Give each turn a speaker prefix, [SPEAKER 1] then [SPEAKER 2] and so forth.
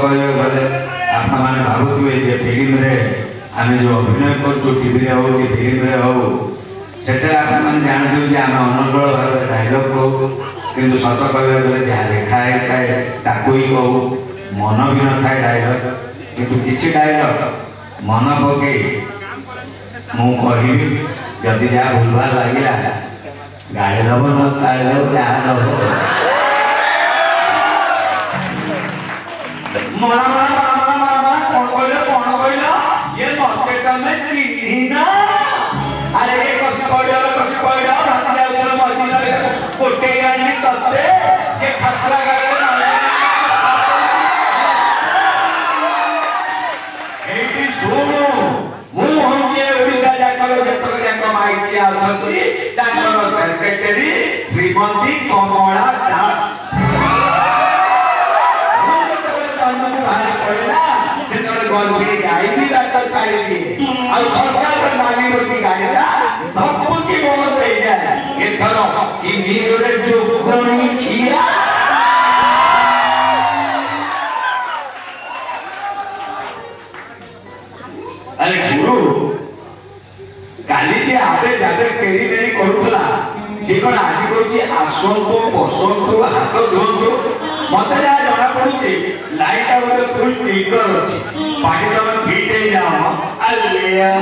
[SPEAKER 1] कहने गले आप भावुए फिल्म आम जो अभिनय कर टीवी हो कि फिल्म हो से आप जानते आम अनर्गल भाव डायलग कहू कि सत कहने गले जहाँ लिखाए थाए ताकू ही कहू मन भी न थाए डायलग किंतु किसी डायलग मन पके मु कहि जदि जहाँ भूलभाल लगे गाड़ी दब न जहाँ दब ये मत चिन्ह ना अरे ये कस पड़ा गोटे गाड़ी तत्ते ये खतरा शुणु मुझे सेक्रेटरी श्रीमती कमला दास गाई भी छाड़ी सरकार नानी रोटी गाईटा धक्की बहुत रही जाए एथर चिन्ही जो अरे गुरु काली जी आबे जाबे केरी केरी करूला से कोन आज कहूची आसंतो बसंतो हाथ धोंतो मते जा जଣା पड़ुची लाइट आवर फुल स्पीकर अछि पानी तो फिट हे जाओ अल्लेया